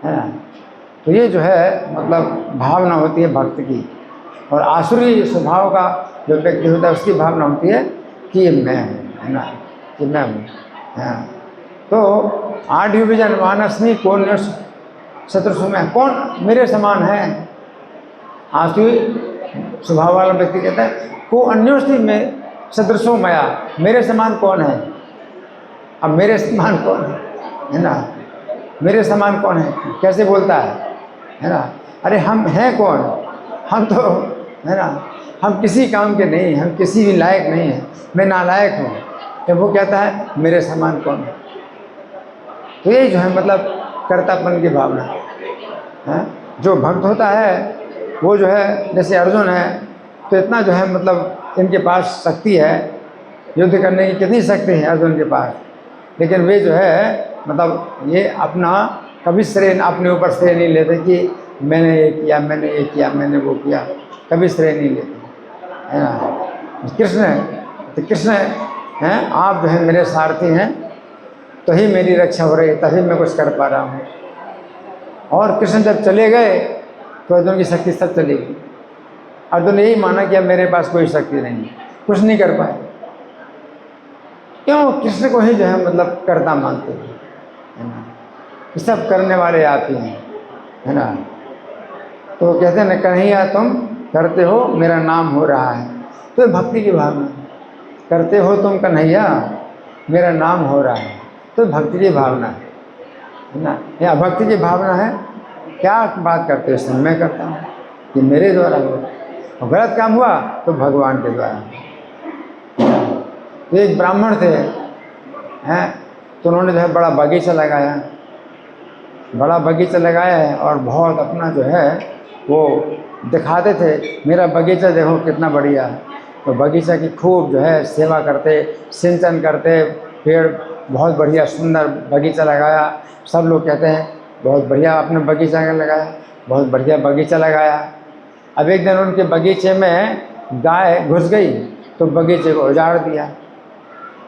है ना। तो ये जो है मतलब भावना होती है भक्त की। और आसुरी स्वभाव का जो व्यक्ति होता है उसकी भावना होती है कि ये मैं हूँ, है ना, कि मैं हूँ। हाँ, तो आढ़ विजन मानसमी कौन शत्रु में, कौन मेरे समान है। आसुरी स्वभाव वाला व्यक्ति कहता है को अन्योस्ति में सदृशो मया, मेरे समान कौन है। अब मेरे समान कौन है ना, मेरे समान कौन है, कैसे बोलता है ना। अरे हम हैं कौन, हम तो, है ना, हम किसी काम के नहीं, हम किसी भी लायक नहीं हैं, मैं नालायक हूँ। तो वो कहता है मेरे समान कौन है। तो ये जो है मतलब कर्तापन की भावना है। जो भक्त होता है वो जो है, जैसे अर्जुन है तो इतना जो है मतलब इनके पास शक्ति है, युद्ध करने की कितनी शक्ति है अर्जुन के पास, लेकिन वे जो है मतलब ये अपना कभी श्रेय अपने ऊपर श्रेय नहीं लेते कि मैंने ये किया, मैंने ये किया, मैंने वो किया, कभी श्रेय नहीं लेते, है ना। कृष्ण तो कृष्ण हैं, आप जो है मेरे सारथी हैं, तो ही मेरी रक्षा हो रही है, तभी मैं कुछ कर पा रहा हूँ। और कृष्ण जब चले गए तो अर्जुन की शक्ति सब चली गई। अर्जुन ने यही माना कि अब मेरे पास कोई शक्ति नहीं, कुछ नहीं कर पाए। क्यों, कृष्ण को ही जो है मतलब कर्ता मानते हैं, है ना, ये सब करने वाले आप ही हैं, है ना। तो कहते हैं ना, कन्हैया तुम करते हो मेरा नाम हो रहा है। तो भक्ति की भावना, करते हो तुम कन्हैया मेरा नाम हो रहा है, तो भक्ति की भावना है ना। या भक्ति की भावना है, क्या बात करते हो इसमें, मैं करता हूँ, ये मेरे द्वारा हुआ, और गलत काम हुआ तो भगवान के द्वारा। तो एक ब्राह्मण थे हैं, तो उन्होंने जो है बड़ा बगीचा लगाया, बड़ा बगीचा लगाया है, और बहुत अपना जो है वो दिखाते थे, मेरा बगीचा देखो कितना बढ़िया है। तो बगीचा की खूब जो है सेवा करते, सिंचन करते, पेड़ बहुत बढ़िया सुंदर बगीचा लगाया। सब लोग कहते हैं बहुत बढ़िया आपने बगीचा लगाया, बहुत बढ़िया बगीचा लगाया। अब एक दिन उनके बगीचे में गाय घुस गई तो बगीचे को उजाड़ दिया।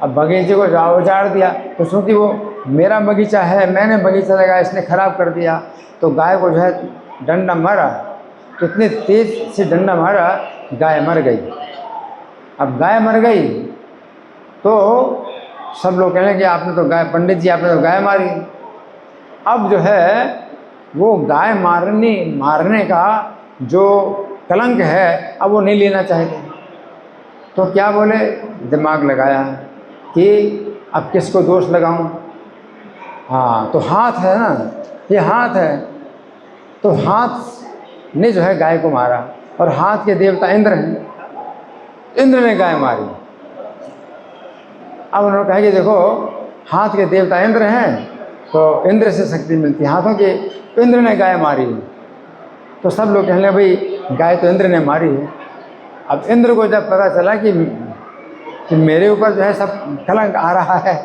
अब बगीचे को उजाड़ दिया तो सोची वो मेरा बगीचा है, मैंने बगीचा लगाया, इसने ख़राब कर दिया। तो गाय को जो है डंडा मारा, तो इतनी तेज से डंडा मारा गाय मर गई। अब गाय मर गई तो सब लोग कहने कि आपने तो गाय, पंडित जी आपने तो गाय मारी। अब जो है वो गाय मारने का जो कलंक है अब वो नहीं लेना चाहते। तो क्या बोले, दिमाग लगाया कि अब किसको दोष लगाऊं। हाँ, तो हाथ है ना, ये हाथ है, तो हाथ ने जो है गाय को मारा, और हाथ के देवता इंद्र हैं, इंद्र ने गाय मारी। अब उन्होंने कहा कि देखो हाथ के देवता इंद्र हैं तो इंद्र से शक्ति मिलती है हाथों की, तो इंद्र ने गाय मारी। तो सब लोग कहने लगे भाई गाय तो इंद्र ने मारी है। अब इंद्र को जब पता चला कि मेरे ऊपर जो है सब कलंक आ रहा है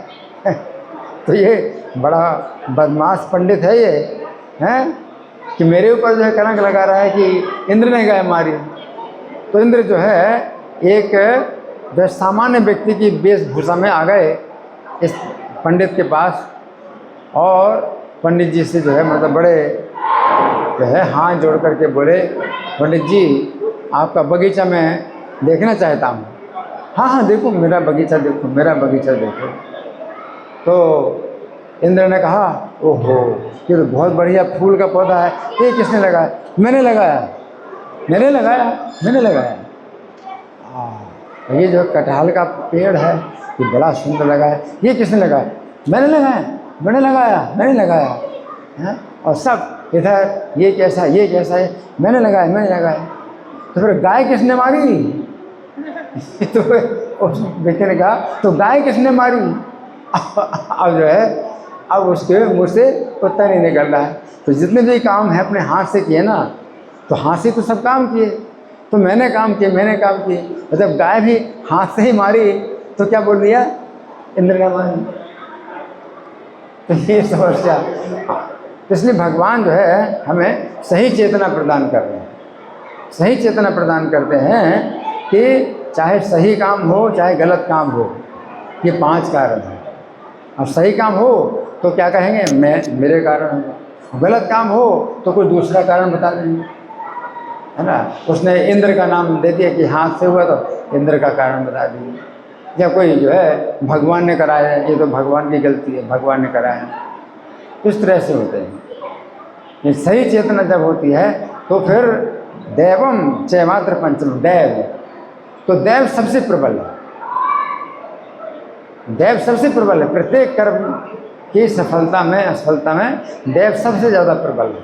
तो ये बड़ा बदमाश पंडित है ये, हैं, कि मेरे ऊपर जो है कलंक लगा रहा है कि इंद्र ने गाय मारी। तो इंद्र जो है एक जो सामान्य व्यक्ति की वेशभूषा में आ गए इस पंडित के पास, और पंडित जी से जो है मतलब बड़े जो है हाथ जोड़ करके बोले, पंडित जी आपका बगीचा मैं देखना चाहता हूँ। हाँ हाँ देखो मेरा बगीचा देखो, मेरा बगीचा देखो। तो इंद्र ने कहा ओहो ये तो बहुत बढ़िया फूल का पौधा है, ये किसने लगाया? मैंने लगाया, मैंने लगाया, मैंने लगाया। ये जो कटहल का पेड़ है ये बड़ा सुंदर लगा है, ये किसने लगाया? मैंने लगाया, मैंने लगाया, मैंने लगाया है। और सब इधर ये कैसा, ये कैसा है, मैंने लगाया, मैंने लगाया। तो फिर गाय किसने मारी? तो उस व्यक्ति ने कहा तो गाय किसने मारी? अब जो है अब उसके मुँह से उत्तर नहीं निकल रहा है। तो जितने भी काम है अपने हाथ से किए ना, तो हाथ से तो सब काम किए, तो मैंने काम किए, मैंने काम किए। और जब गाय भी हाथ से ही मारी तो क्या बोल दिया? इंद्र ने मारी। तो ये समस्या, इसलिए भगवान जो है हमें सही चेतना प्रदान कर रहे हैं, सही चेतना प्रदान करते हैं कि चाहे सही काम हो चाहे गलत काम हो, ये 5 कारण हैं। और सही काम हो तो क्या कहेंगे? मैं, मेरे कारण हो। गलत काम हो तो कोई दूसरा कारण बता देंगे, है ना। उसने इंद्र का नाम दे दिया कि हाथ से हुआ तो इंद्र का कारण बता दिए, या कोई जो है भगवान ने कराया है, ये तो भगवान की गलती है, भगवान ने कराया। इस तरह से होते हैं। ये सही चेतना जब होती है तो फिर दैवम चैमात्र पंचम, दैव, तो दैव सबसे प्रबल है, दैव सबसे प्रबल है। प्रत्येक कर्म की सफलता में असफलता में दैव सबसे ज़्यादा प्रबल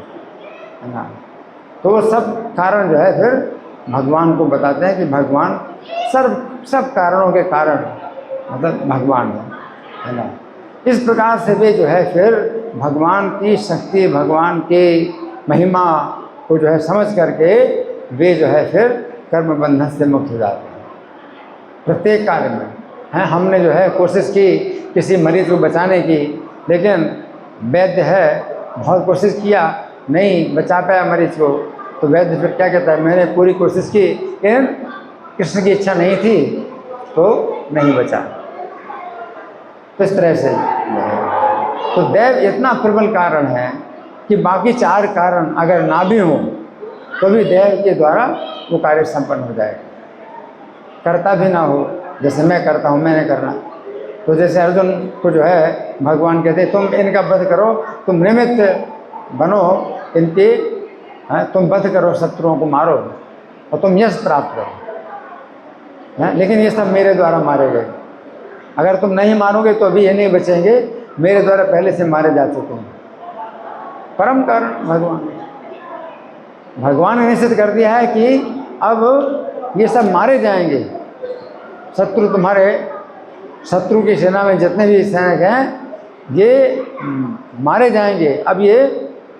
है ना। तो वो सब कारण जो है फिर भगवान को बताते हैं कि भगवान सब कारणों के कारण मतलब भगवान है ना। इस प्रकार से वे जो है फिर भगवान की शक्ति, भगवान की महिमा को जो है समझ करके वे जो है फिर कर्म बंधन से मुक्त हो जाते हैं प्रत्येक कार्य में। हैं, हमने जो है कोशिश की किसी मरीज को बचाने की, लेकिन वैद्य है बहुत कोशिश किया, नहीं बचा पाया मरीज को, तो वैद्य फिर क्या कहता है, मैंने पूरी कोशिश की लेकिन कृष्ण की इच्छा नहीं थी तो नहीं बचा। तो इस तरह से तो दैव इतना प्रबल कारण है कि बाकी चार कारण अगर ना भी हो तो भी दैव के द्वारा वो कार्य संपन्न हो जाएगा। करता भी ना हो, जैसे मैं करता हूँ, मैंने करना, तो जैसे अर्जुन को जो है भगवान कहते तुम इनका वध करो, तुम निमित्त बनो इनके, तुम वध करो, शत्रुओं को मारो और तुम यश प्राप्त करो, लेकिन ये सब मेरे द्वारा मारे गए। अगर तुम नहीं मारोगे तो अभी ये नहीं बचेंगे, मेरे द्वारा पहले से मारे जा चुके हैं। परम कारण भगवान ने निश्चित कर दिया है कि अब ये सब मारे जाएंगे। शत्रु तुम्हारे, शत्रु की सेना में जितने भी सैनिक हैं ये मारे जाएंगे। अब ये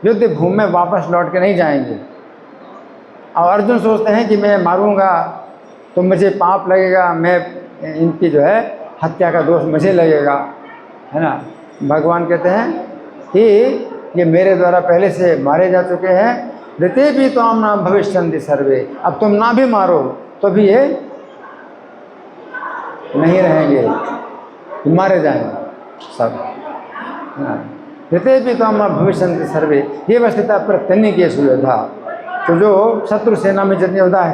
युद्ध भूमि में वापस लौट के नहीं जाएंगे। और अर्जुन सोचते हैं कि मैं मारूंगा तो मुझे पाप लगेगा, मैं इनकी जो है हत्या का दोष मुझे लगेगा, है ना। भगवान कहते हैं कि ये मेरे द्वारा पहले से मारे जा चुके हैं। ऋते भी तो हम नाम भविष्यन्ति सर्वे, अब तुम ना भी मारो तो भी ये नहीं रहेंगे, मारे जाएंगे सब, है ना। ऋते भी तो हम भविष्यन्ति सर्वे, ये वस्तुतः प्रत्यन्य केस योद्धा, तो जो शत्रु सेना में जितने योद्धा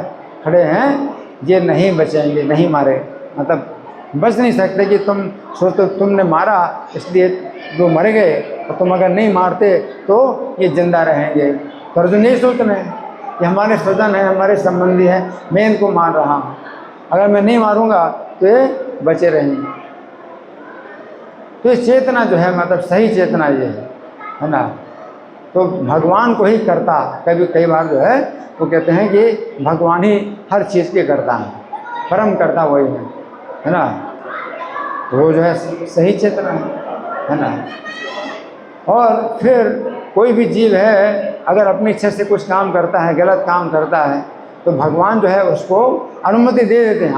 खड़े हैं ये नहीं बचेंगे, नहीं मारे, मतलब बच नहीं सकते कि तुम सोचो तुमने मारा इसलिए वो मर गए, और तुम अगर नहीं मारते तो ये जिंदा रहेंगे। तो अर्जुन नहीं सोच रहे हैं कि हमारे स्वजन है, हमारे संबंधी हैं, मैं इनको मार रहा हूँ, अगर मैं नहीं मारूंगा तो ये बचे रहेंगे। तो ये चेतना जो है मतलब सही चेतना ये है ना। तो भगवान को ही करता, कई बार जो है वो कहते हैं कि भगवान ही हर चीज़ के करता है, परम करता वही है ना। तो वो जो है सही चेतना है ना। और फिर कोई भी जीव है अगर अपनी इच्छा से कुछ काम करता है, गलत काम करता है, तो भगवान जो है उसको अनुमति दे देते हैं,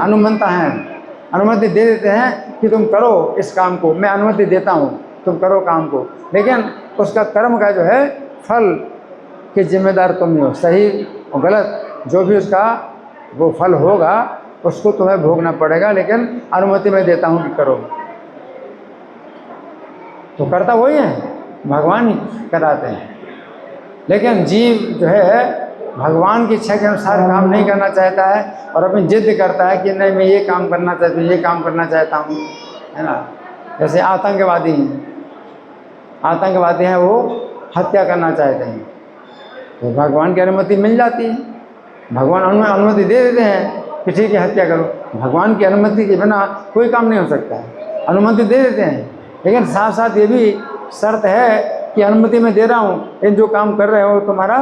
अनुमति दे देते हैं कि तुम करो इस काम को, मैं अनुमति देता हूँ तुम करो काम को, लेकिन उसका कर्म का जो है फल के जिम्मेदार तुम ही हो। सही और गलत जो भी उसका वो फल होगा उसको तुम्हें भोगना पड़ेगा, लेकिन अनुमति मैं देता हूँ कि करो। तो करता वही है, भगवान ही कराते हैं। लेकिन जीव जो है भगवान की इच्छा के अनुसार काम नहीं करना चाहता है और अपनी जिद करता है कि नहीं मैं ये काम करना चाहता हूँ, ये काम करना चाहता हूँ, है ना। जैसे आतंकवादी हैं वो हत्या करना चाहते हैं, तो भगवान की अनुमति मिल जाती है, भगवान अनुमति दे देते हैं कि ठीक है हत्या करो। भगवान की अनुमति के बिना कोई काम नहीं हो सकता है, अनुमति दे देते हैं, लेकिन साथ साथ ये भी शर्त है कि अनुमति मैं दे रहा हूँ, इन जो काम कर रहे हो तुम्हारा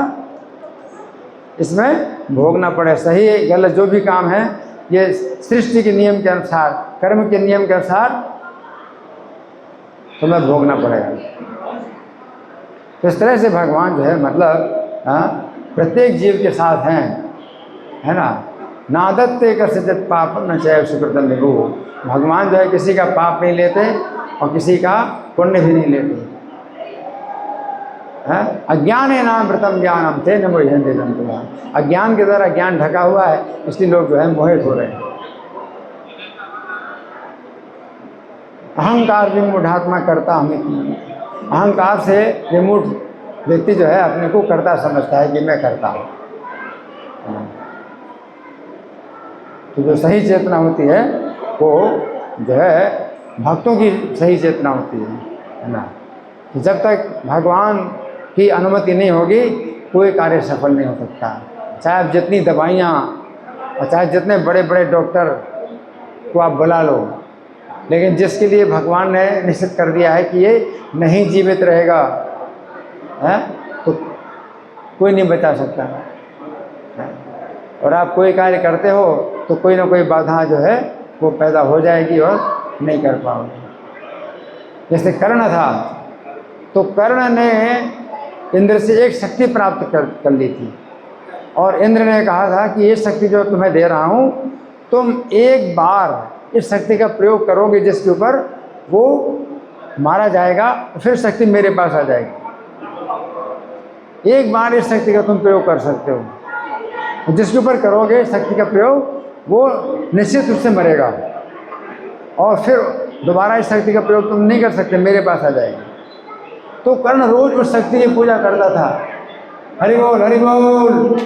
इसमें भोगना पड़े। सही गलत जो भी काम है ये सृष्टि के नियम के अनुसार, कर्म के नियम के अनुसार तुम्हें भोगना पड़ेगा। तो इस तरह से भगवान जो है मतलब प्रत्येक जीव के साथ हैं, है ना। नादत्ते कस्यचित् पापं न चैव सुकृतं विभुः, भगवान जो है किसी का पाप नहीं लेते और किसी का पुण्य भी नहीं लेते। अज्ञानेनावृतं ज्ञानं तेन मोह्यन्ते जन्तवः, अज्ञान के द्वारा ज्ञान ढका हुआ है इसलिए लोग जो है मोहित हो रहे हैं। अहंकार विमूढ़ात्मा करता हमें, अहंकार से विमूढ़ व्यक्ति जो है अपने को करता समझता है कि मैं करता हूँ। तो जो सही चेतना होती है वो जो है भक्तों की सही चेतना होती है ना। जब तक भगवान की अनुमति नहीं होगी कोई कार्य सफल नहीं हो सकता। चाहे आप जितनी दवाइयाँ और चाहे जितने बड़े बड़े डॉक्टर को आप बुला लो, लेकिन जिसके लिए भगवान ने निश्चित कर दिया है कि ये नहीं जीवित रहेगा है, तो कोई नहीं बचा सकता है। और आप कोई कार्य करते हो तो कोई ना कोई बाधा जो है वो पैदा हो जाएगी और नहीं कर पाओगे। जैसे कर्ण था, तो कर्ण ने इंद्र से एक शक्ति प्राप्त कर ली थी, और इंद्र ने कहा था कि ये शक्ति जो तुम्हें दे रहा हूँ, तुम एक बार इस शक्ति का प्रयोग करोगे जिसके ऊपर वो मारा जाएगा, फिर शक्ति मेरे पास आ जाएगी। एक बार इस शक्ति का तुम प्रयोग कर सकते हो, जिसके ऊपर करोगे शक्ति का प्रयोग वो निश्चित रूप से मरेगा, और फिर दोबारा इस शक्ति का प्रयोग तुम नहीं कर सकते, मेरे पास आ जाएगी। तो कर्ण रोज उस शक्ति की पूजा करता था। हरि बोल हरि बोल,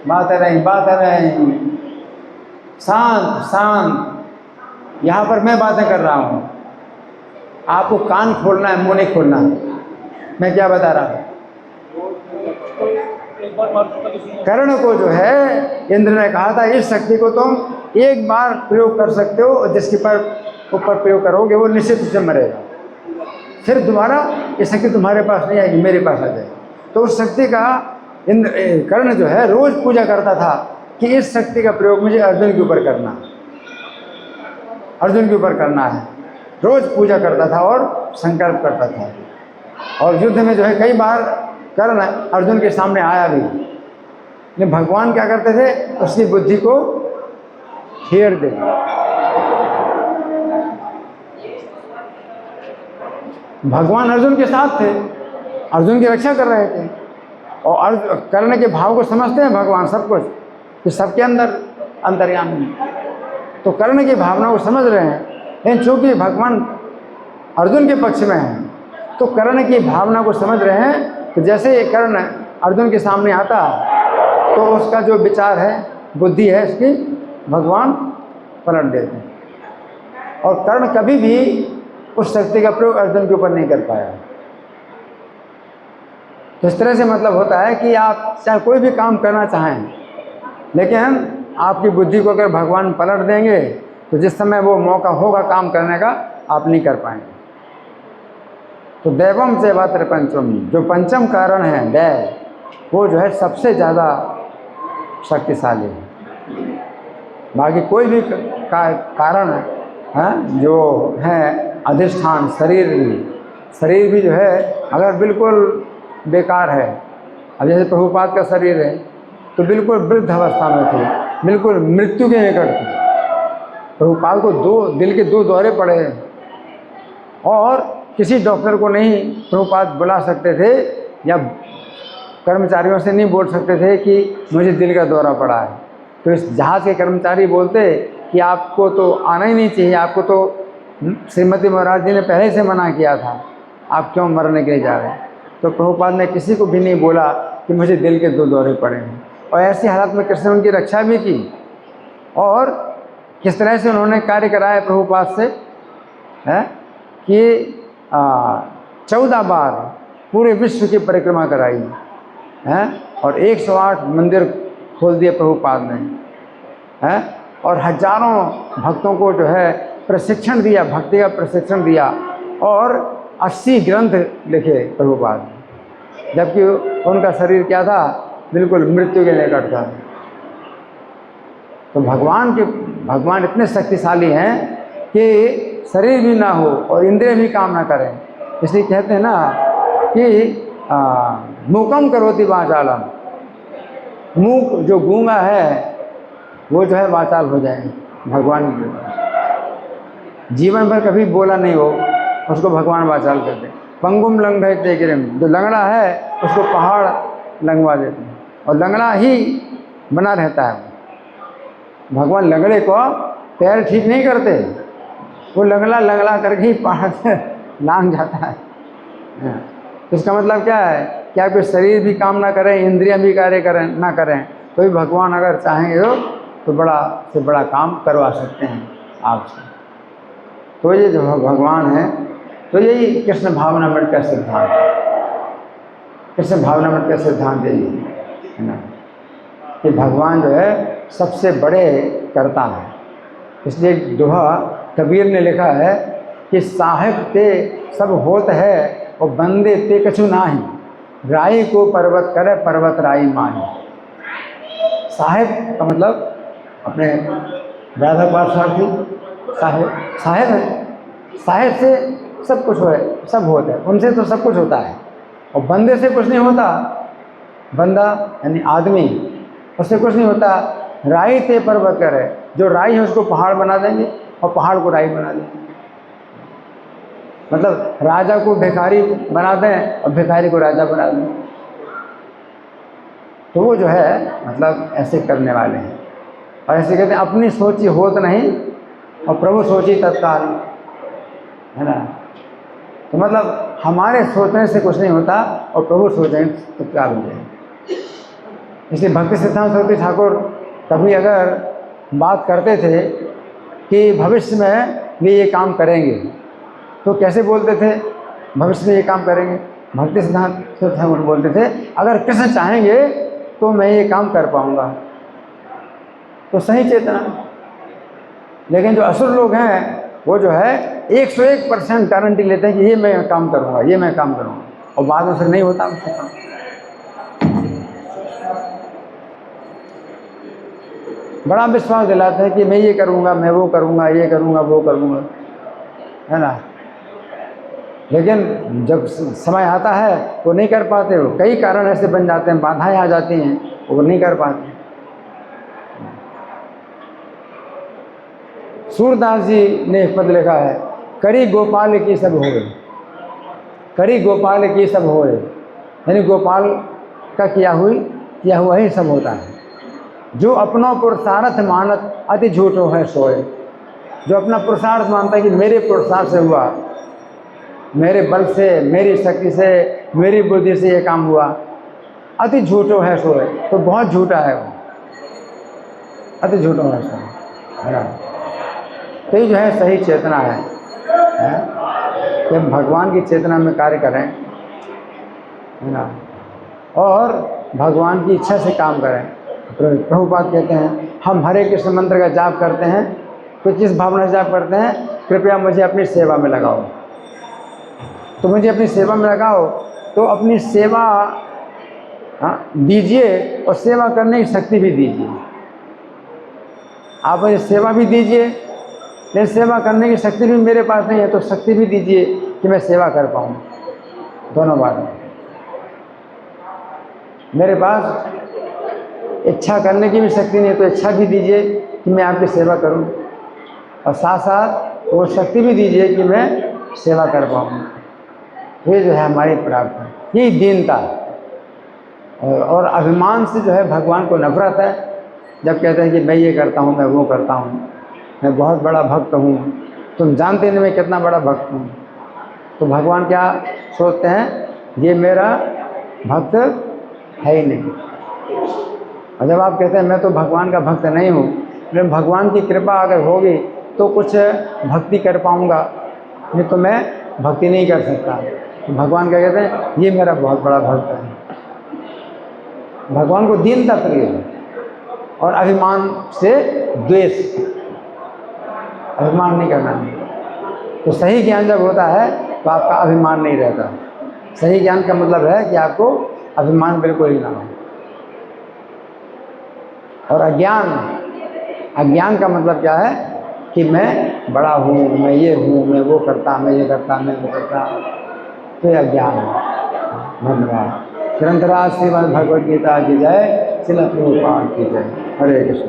बात नहीं, शांत शांत। यहाँ पर मैं बातें कर रहा हूँ, आपको कान खोलना है, मुंह नहीं खोलना है। मैं क्या बता रहा हूँ? कर्ण को जो है इंद्र ने कहा था इस शक्ति को तुम एक बार प्रयोग कर सकते हो, और जिसके ऊपर प्रयोग करोगे वो निश्चित रूप से मरेगा, फिर दोबारा ये शक्ति तुम्हारे पास नहीं आएगी, मेरे पास आ जाएगी। तो उस शक्ति का कर्ण जो है रोज पूजा करता था कि इस शक्ति का प्रयोग मुझे अर्जुन के ऊपर करना है, अर्जुन के ऊपर करना है। रोज पूजा करता था और संकल्प करता था, और युद्ध में जो है कई बार कर्ण अर्जुन के सामने आया भी, लेकिन भगवान क्या करते थे, उसकी बुद्धि को फेर दे। भगवान अर्जुन के साथ थे, अर्जुन की रक्षा कर रहे थे, और कर्ण के भाव को समझते हैं भगवान सब कुछ, कि सबके अंदर अंतर्यामी। तो कर्ण की भावना को समझ रहे हैं, लेकिन चूंकि भगवान अर्जुन के पक्ष में है तो कर्ण की भावना को समझ रहे हैं। तो जैसे ये कर्ण अर्जुन के सामने आता तो उसका जो विचार है, बुद्धि है, इसकी भगवान पलट देते हैं, और कर्ण कभी भी उस शक्ति का प्रयोग अर्जुन के ऊपर नहीं कर पाया। तो इस तरह से मतलब होता है कि आप चाहे कोई भी काम करना चाहें, लेकिन आपकी बुद्धि को अगर भगवान पलट देंगे तो जिस समय वो मौका होगा काम करने का, आप नहीं कर पाएंगे। तो दैवम से वात्र पंचम, जो पंचम कारण है दैव, वो जो है सबसे ज़्यादा शक्तिशाली है। बाकी कोई भी कारण है जो है अधिष्ठान, शरीर भी जो है अगर बिल्कुल बेकार है, अब जैसे प्रभुपाद का शरीर है तो बिल्कुल वृद्ध अवस्था में थे, बिल्कुल मृत्यु के निकट थे। प्रभुपाद को दिल के 2 दौरे पड़े, और किसी डॉक्टर को नहीं प्रभुपाद बुला सकते थे, या कर्मचारियों से नहीं बोल सकते थे कि मुझे दिल का दौरा पड़ा है। तो इस जहाज़ के कर्मचारी बोलते कि आपको तो आना ही नहीं चाहिए, आपको तो श्रीमती महाराज जी ने पहले से मना किया था, आप क्यों मरने के लिए जा रहे हैं। तो प्रभुपाद ने किसी को भी नहीं बोला कि मुझे दिल के 2 दौरे पड़े हैं, और ऐसी हालत में कृष्ण उनकी रक्षा भी की, और किस तरह से उन्होंने कार्य कराया प्रभुपाद से है कि 14 बार पूरे विश्व की परिक्रमा कराई है, और 108 मंदिर खोल दिए प्रभुपाद ने है, और हजारों भक्तों को जो है प्रशिक्षण दिया, भक्ति का प्रशिक्षण दिया, और 80 ग्रंथ लिखे प्रभुपाद, जबकि उनका शरीर क्या था, बिल्कुल मृत्यु के निकट था। तो भगवान इतने शक्तिशाली हैं कि शरीर भी ना हो और इंद्रिय भी काम ना करें, इसलिए कहते हैं ना कि मूकम करोति वाचालम, मूक जो गूंगा है वो जो है वाचाल हो जाए भगवान के। जीवन भर कभी बोला नहीं हो, उसको भगवान वाचाल करते। पंगुम लंघयते गिरिम, जो लंगड़ा है उसको पहाड़ लंघवा देते हैं, और लंगड़ा ही बना रहता है। भगवान लंगड़े को पैर ठीक नहीं करते, वो लंगड़ा करके ही पहाड़ से लांघ जाता है। तो इसका मतलब क्या है कि आपके शरीर भी काम ना करें, इंद्रियां भी कार्य करें ना करें, तो भी भगवान अगर चाहेंगे तो बड़ा से बड़ा काम करवा सकते हैं आपसे। तो ये जो भगवान है, तो यही कृष्ण भावनामृत का सिद्धांत है। कृष्ण भावनामृत का सिद्धांत यही है ना, कि भगवान जो है सबसे बड़े कर्ता है। इसलिए दोहा कबीर ने लिखा है कि साहिब ते सब होत है और बंदे ते कछु नाही, राई को पर्वत करे पर्वत राई माही। साहिब का मतलब अपने राधा पार्थसारथी साहिब, साहिब है, साहिब से सब कुछ है, सब होता है, उनसे तो सब कुछ होता है। और बंदे से कुछ नहीं होता, बंदा यानी आदमी, उससे कुछ नहीं होता। राई ते पर्वत करे, जो राई है उसको पहाड़ बना देंगे और पहाड़ को राई बना देंगे। मतलब राजा को भिखारी बना दें और भिखारी को राजा बना दें। तो वो जो है मतलब ऐसे करने वाले हैं। और ऐसे कहते हैं अपनी सोची होत नहीं और प्रभु सोची तत्काल, है ना। तो मतलब हमारे सोचने से कुछ नहीं होता और प्रभु सोचें तत्काल हो जाए। इसलिए भक्ति सिद्धांत सरस्वती ठाकुर कभी अगर बात करते थे कि भविष्य में भी ये काम करेंगे, तो कैसे बोलते थे भविष्य में ये काम करेंगे? भक्ति सिद्धांत सरस्वती ठाकुर बोलते थे अगर कृष्ण चाहेंगे तो मैं ये काम कर पाऊंगा। तो सही चेतना। लेकिन जो असुर लोग हैं वो जो है 101% गारंटी लेते हैं कि ये मैं काम करूंगा, ये मैं काम करूंगा, और बाद में फिर नहीं होता उनसे काम। बड़ा विश्वास दिलाते हैं कि मैं ये करूंगा, मैं वो करूंगा, ये करूंगा, वो करूंगा, है ना। लेकिन जब समय आता है वो नहीं कर पाते। हो कई कारण ऐसे बन जाते हैं, बाधाएं आ जाती हैं, वो नहीं कर पाते। सूरदास जी ने एक पद लिखा है, करी गोपाल की सब होए, करी गोपाल की सब होए, यानी गोपाल का किया हुआ ही सब होता है। जो अपना पुरुषार्थ मानत अति झूठो है सोए, जो अपना पुरुषार्थ मानता है कि मेरे पुरुषार्थ से हुआ, मेरे बल से, मेरी शक्ति से, मेरी बुद्धि से ये काम हुआ, अति झूठो है सोए, तो बहुत झूठा है वो, अति झूठो है सोए, है ना। तो ये जो है सही चेतना है कि हम भगवान की चेतना में कार्य करें, है ना, और भगवान की इच्छा से काम करें। प्रभुपाद कहते हैं हम हरे कृष्ण मंत्र का जाप करते हैं तो किस भावना से जाप करते हैं? कृपया मुझे अपनी सेवा में लगाओ। तो मुझे अपनी सेवा में लगाओ, तो अपनी सेवा दीजिए और सेवा करने की शक्ति भी दीजिए। आप मुझे सेवा भी दीजिए, लेकिन सेवा करने की शक्ति भी मेरे पास नहीं है, तो शक्ति भी दीजिए कि मैं सेवा कर पाऊँ। दोनों बात। मेरे पास इच्छा करने की भी शक्ति नहीं है, तो इच्छा भी दीजिए कि मैं आपकी सेवा करूं, और साथ साथ वो शक्ति भी दीजिए कि मैं सेवा कर पाऊँ। ये जो है हमारी प्रार्थना, यही दीनता और अभिमान से जो है भगवान को नफरत है। जब कहते हैं कि मैं ये करता हूँ, मैं वो करता हूँ, मैं बहुत बड़ा भक्त हूँ, तुम जानते नहीं मैं कितना बड़ा भक्त हूँ। तो भगवान क्या सोचते हैं? ये मेरा भक्त है ही नहीं। और जब आप कहते हैं मैं तो भगवान का भक्त नहीं हूँ, लेकिन भगवान की कृपा अगर होगी तो कुछ भक्ति कर पाऊँगा, नहीं तो मैं भक्ति नहीं कर सकता। तो भगवान क्या कहते हैं? ये मेरा बहुत बड़ा भक्त है। भगवान को दीनता प्रिय है और अभिमान से द्वेष, अभिमान नहीं करना है। तो सही ज्ञान जब होता है तो आपका अभिमान नहीं रहता। सही ज्ञान का मतलब है कि आपको अभिमान बिल्कुल ही ना हो। और अज्ञान का मतलब क्या है? कि मैं बड़ा हूँ, मैं ये हूँ, मैं वो करता, मैं ये करता, मैं वो करता, तो ये अज्ञान है। धन्यवाद। ग्रंथराज श्रीमद् भगवद गीता की जय, श्रील प्रभुपाद की जय। हरे कृष्ण।